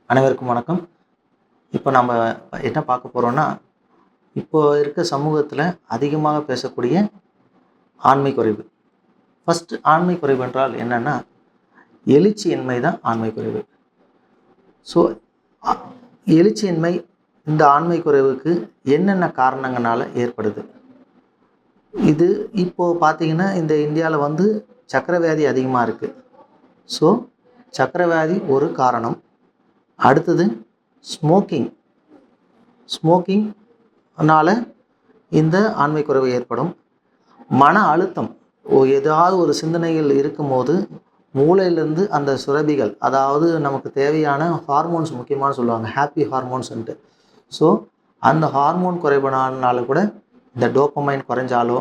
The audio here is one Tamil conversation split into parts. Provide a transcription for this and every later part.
அனைவருக்கும் வணக்கம். இப்போ நம்ம என்ன பார்க்க போகிறோம்னா, இப்போ இருக்க சமூகத்தில் அதிகமாக பேசக்கூடிய ஆண்மை குறைவு. ஃபஸ்ட்டு ஆண்மை குறைவு என்றால் என்னென்னா, எழுச்சியின்மை தான் ஆண்மை குறைவு. ஸோ எழுச்சியின்மை இந்த ஆண்மை குறைவுக்கு என்னென்ன காரணங்களால ஏற்படுது? இது இப்போது பார்த்தீங்கன்னா, இந்த இந்தியாவில் சர்க்கரை வியாதி அதிகமாக இருக்குது. ஸோ சர்க்கரை வியாதி ஒரு காரணம். அடுத்தது ஸ்மோக்கிங்னால இந்த ஆண்மை குறைவு ஏற்படும். மன அழுத்தம், ஏதாவது ஒரு சிந்தனைகள் இருக்கும்போது மூளையிலேருந்து அந்த சுரபிகள், அதாவது நமக்கு தேவையான ஹார்மோன்ஸ் முக்கியமான சொல்லுவாங்க, ஹாப்பி ஹார்மோன்ஸ்ன்ட்டு. ஸோ அந்த ஹார்மோன் குறைபாடுனால கூட இந்த டோப்பமைன் குறைஞ்சாலோ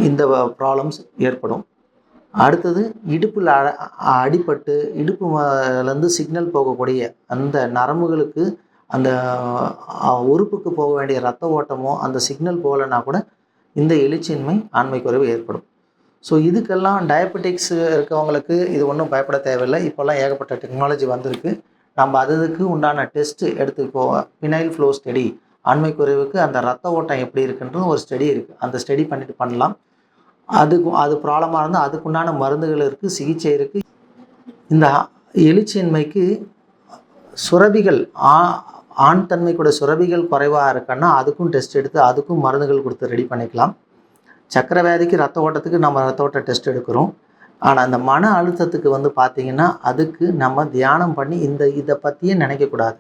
இந்த ப்ராப்ளம்ஸ் ஏற்படும். அடுத்தது இடுப்பில் அடிபட்டு இடுப்புலேருந்து சிக்னல் போகக்கூடிய அந்த நரம்புகளுக்கு, அந்த உறுப்புக்கு போக வேண்டிய இரத்த ஓட்டமோ அந்த சிக்னல் போகலைன்னா கூட இந்த எழுச்சியின்மை ஆண்மை குறைவு ஏற்படும். ஸோ இதுக்கெல்லாம் டயபெட்டிக்ஸ் இருக்கவங்களுக்கு இது ஒன்றும் பயப்பட தேவையில்லை. இப்போல்லாம் ஏகப்பட்ட டெக்னாலஜி வந்திருக்கு. நம்ம அதுக்கு உண்டான டெஸ்ட்டு எடுத்துக்கோ. பினைல் ஃப்ளோ ஸ்டடி, ஆண்மை குறைவுக்கு அந்த இரத்த ஓட்டம் எப்படி இருக்குன்றது ஒரு ஸ்டடி இருக்குது. அந்த ஸ்டடி பண்ணிட்டு பண்ணலாம். அது ப்ராப்ளமாக இருந்தால் அதுக்குண்டான மருந்துகள் இருக்குது, சிகிச்சை இருக்குது. இந்த எழுச்சியின்மைக்கு சுரபிகள், ஆண் தன்மை கூட சுரபிகள் குறைவாக இருக்குன்னா அதுக்கும் டெஸ்ட் எடுத்து அதுக்கும் மருந்துகள் கொடுத்து ரெடி பண்ணிக்கலாம். சர்க்கரை வியாதிக்கு ரத்த ஓட்டத்துக்கு நம்ம ரத்த ஓட்ட டெஸ்ட் எடுக்கிறோம். ஆனால் அந்த மன அழுத்தத்துக்கு பார்த்திங்கன்னா அதுக்கு நம்ம தியானம் பண்ணி இதை பற்றியே நினைக்கக்கூடாது.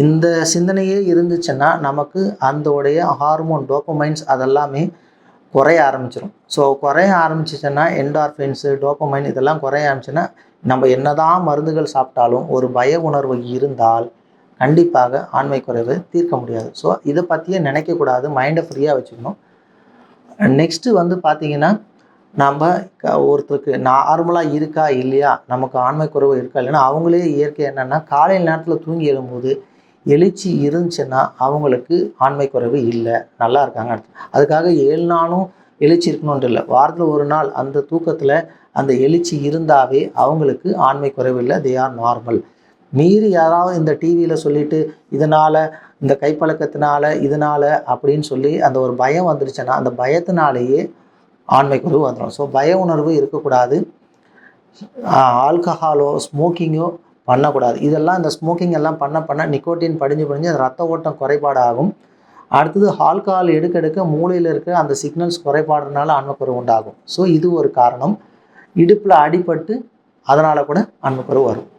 இந்த சிந்தனையே இருந்துச்சுன்னா நமக்கு அதோடைய ஹார்மோன் டோப்பமைன்ஸ் அதெல்லாமே குறைய ஆரம்பிச்சிடும். ஸோ குறைய ஆரம்பிச்சிச்சுன்னா என்டார்ஃபின்ஸு, டோப்பமைன் இதெல்லாம் குறைய ஆரம்பிச்சுன்னா நம்ம என்னதான் மருந்துகள் சாப்பிட்டாலும் ஒரு பய உணர்வு இருந்தால் கண்டிப்பாக ஆண்மை குறைவை தீர்க்க முடியாது. ஸோ இதை பற்றியே நினைக்கக்கூடாது, மைண்டை ஃப்ரீயாக வச்சுக்கணும். நெக்ஸ்ட்டு பார்த்திங்கன்னா, நம்ம ஒருத்தருக்கு நார்மலாக இருக்கா இல்லையா, நமக்கு ஆண்மை குறைவு இருக்கா இல்லைன்னா அவங்களே இயற்கை என்னென்னா காலையில் நேரத்தில் தூங்கி எழும்போது எழுச்சி இருந்துச்சுன்னா அவங்களுக்கு ஆண்மை குறைவு இல்லை, நல்லா இருக்காங்க. அதுக்காக 7 நாளும் எழுச்சி இருக்கணுன்ட்டு இல்லை, வாரத்தில் ஒரு நாள் அந்த தூக்கத்தில் அந்த எழுச்சி இருந்தாவே அவங்களுக்கு ஆண்மை குறைவு இல்லை, தே ஆர் நார்மல். மீறி யாராவது இந்த டிவியில் சொல்லிவிட்டு இதனால், இந்த கைப்பழக்கத்தினால இதனால் அப்படின்னு சொல்லி அந்த ஒரு பயம் வந்துடுச்சுன்னா அந்த பயத்தினாலேயே ஆண்மை குறைவு வந்துடும். ஸோ பய உணர்வு இருக்கக்கூடாது. ஆல்கஹாலோ ஸ்மோக்கிங்கோ பண்ணக்கூடாது. இதெல்லாம் இந்த ஸ்மோக்கிங் எல்லாம் பண்ண நிக்கோட்டின் படிஞ்சு அந்த ரத்த ஓட்டம் குறைபாடாகும். அடுத்தது ஆல்கஹால் எடுக்க மூளையில் இருக்க அந்த சிக்னல்ஸ் குறைபாடுனால ஆண்மைக்குறைவு உண்டாகும். ஸோ இது ஒரு காரணம். இடுப்பில் அடிபட்டு அதனால் கூட ஆண்மைக்குறைவு வரும்.